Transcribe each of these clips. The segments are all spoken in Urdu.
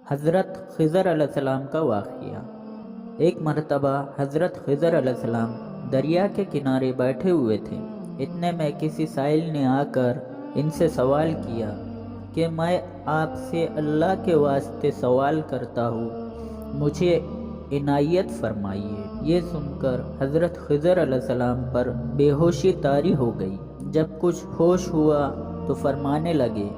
حضرت خضر علیہ السلام کا واقعہ۔ ایک مرتبہ حضرت خضر علیہ السلام دریا کے کنارے بیٹھے ہوئے تھے۔ اتنے میں کسی سائل نے آ کر ان سے سوال کیا کہ میں آپ سے اللہ کے واسطے سوال کرتا ہوں، مجھے عنایت فرمائیے۔ یہ سن کر حضرت خضر علیہ السلام پر بے ہوشی طاری ہو گئی۔ جب کچھ ہوش ہوا تو فرمانے لگے،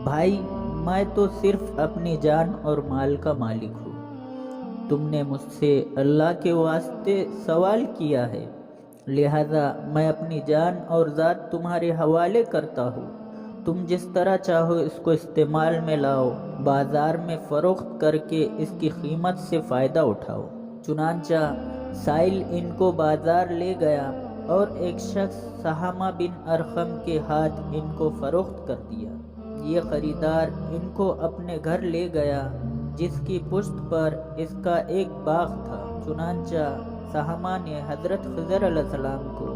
بھائی میں تو صرف اپنی جان اور مال کا مالک ہوں، تم نے مجھ سے اللہ کے واسطے سوال کیا ہے، لہذا میں اپنی جان اور ذات تمہارے حوالے کرتا ہوں، تم جس طرح چاہو اس کو استعمال میں لاؤ، بازار میں فروخت کر کے اس کی قیمت سے فائدہ اٹھاؤ۔ چنانچہ سائل ان کو بازار لے گیا اور ایک شخص سہامہ بن ارقم کے ہاتھ ان کو فروخت کر دیا۔ یہ خریدار ان کو اپنے گھر لے گیا جس کی پشت پر اس کا ایک باغ تھا۔ چنانچہ سہامہ نے حضرت خضر علیہ السلام کو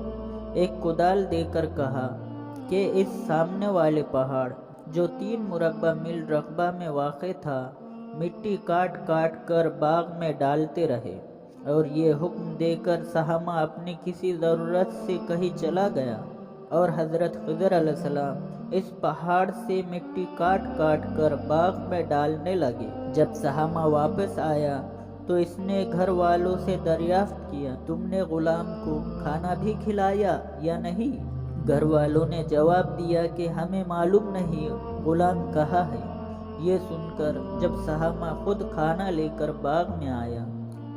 ایک کدال دے کر کہا کہ اس سامنے والے پہاڑ جو 3 مربع میل رقبہ میں واقع تھا، مٹی کاٹ کاٹ کر باغ میں ڈالتے رہے، اور یہ حکم دے کر سہامہ اپنی کسی ضرورت سے کہیں چلا گیا، اور حضرت خضر علیہ السلام اس پہاڑ سے مٹی کاٹ کاٹ کر باغ میں ڈالنے لگے۔ جب سہامہ واپس آیا تو اس نے گھر والوں سے دریافت کیا، تم نے غلام کو کھانا بھی کھلایا یا نہیں؟ گھر والوں نے جواب دیا کہ ہمیں معلوم نہیں غلام کہاں ہے۔ یہ سن کر جب سہامہ خود کھانا لے کر باغ میں آیا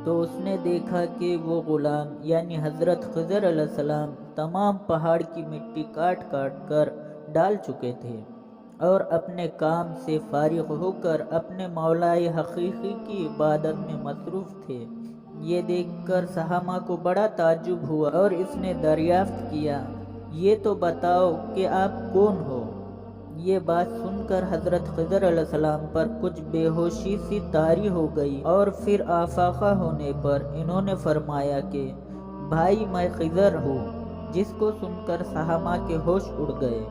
تو اس نے دیکھا کہ وہ غلام یعنی حضرت خضر علیہ السلام تمام پہاڑ کی مٹی کاٹ کاٹ کر ڈال چکے تھے اور اپنے کام سے فارغ ہو کر اپنے مولائے حقیقی کی عبادت میں مصروف تھے۔ یہ دیکھ کر سہامہ کو بڑا تعجب ہوا اور اس نے دریافت کیا، یہ تو بتاؤ کہ آپ کون ہو؟ یہ بات سن کر حضرت خضر علیہ السلام پر کچھ بے ہوشی سی طاری ہو گئی، اور پھر آفاقہ ہونے پر انہوں نے فرمایا کہ بھائی میں خضر ہوں۔ جس کو سن کر سہامہ کے ہوش اڑ گئے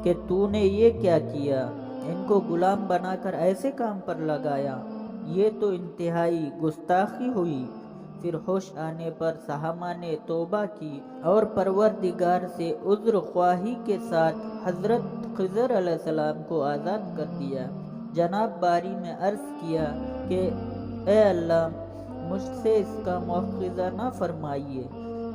کہ تو نے یہ کیا کیا، ان کو غلام بنا کر ایسے کام پر لگایا، یہ تو انتہائی گستاخی ہوئی۔ پھر ہوش آنے پر سہامہ نے توبہ کی اور پروردگار سے عذر خواہی کے ساتھ حضرت خضر علیہ السلام کو آزاد کر دیا۔ جناب باری میں عرض کیا کہ اے اللہ مجھ سے اس کا مواخذہ نہ فرمائیے،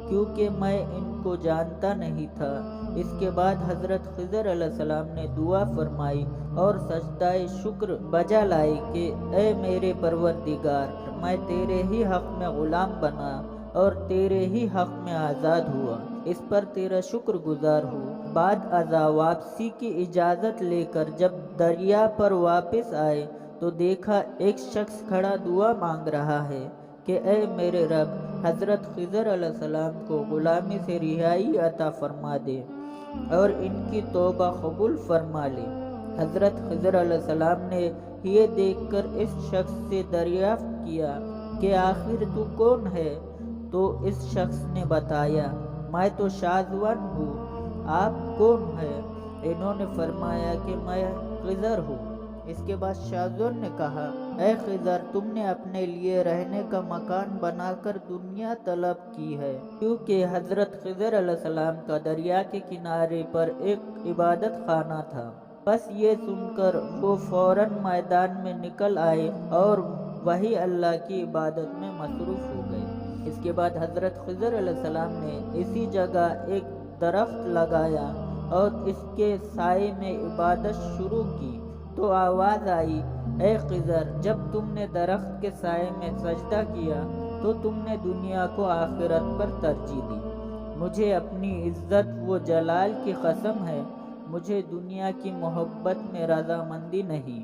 کیونکہ میں ان کو جانتا نہیں تھا۔ اس کے بعد حضرت خضر علیہ السلام نے دعا فرمائی اور سجدہ شکر بجا لائی کہ اے میرے پروردگار، میں تیرے ہی حق میں غلام بنا اور تیرے ہی حق میں آزاد ہوا، اس پر تیرا شکر گزار ہوں۔ بعد ازاں واپسی کی اجازت لے کر جب دریا پر واپس آئے تو دیکھا ایک شخص کھڑا دعا مانگ رہا ہے کہ اے میرے رب، حضرت خضر علیہ السلام کو غلامی سے رہائی عطا فرما دے اور ان کی توبہ قبول فرما لے۔ حضرت خضر علیہ السلام نے یہ دیکھ کر اس شخص سے دریافت کیا کہ آخر تو کون ہے؟ تو اس شخص نے بتایا، میں تو شاذون ہوں، آپ کون ہیں؟ انہوں نے فرمایا کہ میں خضر ہوں۔ اس کے بعد شاذون نے کہا، اے خضر، تم نے اپنے لیے رہنے کا مکان بنا کر دنیا طلب کی ہے، کیونکہ حضرت خضر علیہ السلام کا دریا کے کنارے پر ایک عبادت خانہ تھا۔ بس یہ سن کر وہ فوراً میدان میں نکل آئے اور وہی اللہ کی عبادت میں مصروف ہو گئے۔ اس کے بعد حضرت خضر علیہ السلام نے اسی جگہ ایک درخت لگایا اور اس کے سائے میں عبادت شروع کی تو آواز آئی، اے خضر، جب تم نے درخت کے سائے میں سجدہ کیا تو تم نے دنیا کو آخرت پر ترجیح دی۔ مجھے اپنی عزت و جلال کی قسم ہے، مجھے دنیا کی محبت میں رضامندی نہیں۔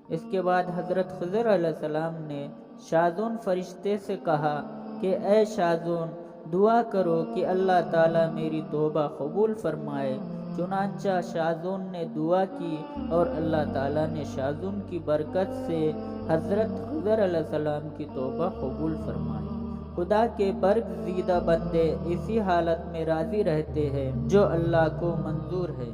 اس کے بعد حضرت خضر علیہ السلام نے شاذون فرشتے سے کہا کہ اے شاذون، دعا کرو کہ اللہ تعالیٰ میری توبہ قبول فرمائے۔ چنانچہ شاذون نے دعا کی اور اللہ تعالیٰ نے شاذون کی برکت سے حضرت خضر علیہ السلام کی توبہ قبول فرمائی۔ خدا کے برگزیدہ بندے اسی حالت میں راضی رہتے ہیں جو اللہ کو منظور ہے۔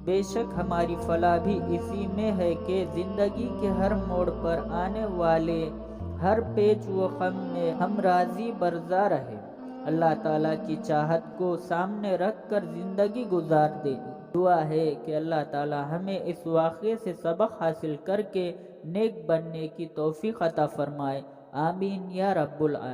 بے شک ہماری فلاح بھی اسی میں ہے کہ زندگی کے ہر موڑ پر آنے والے ہر پیچ و خم میں ہم راضی برضا رہے، اللہ تعالیٰ کی چاہت کو سامنے رکھ کر زندگی گزار دے۔ دعا ہے کہ اللہ تعالیٰ ہمیں اس واقعے سے سبق حاصل کر کے نیک بننے کی توفیق عطا فرمائے، آمین یا رب العالمین۔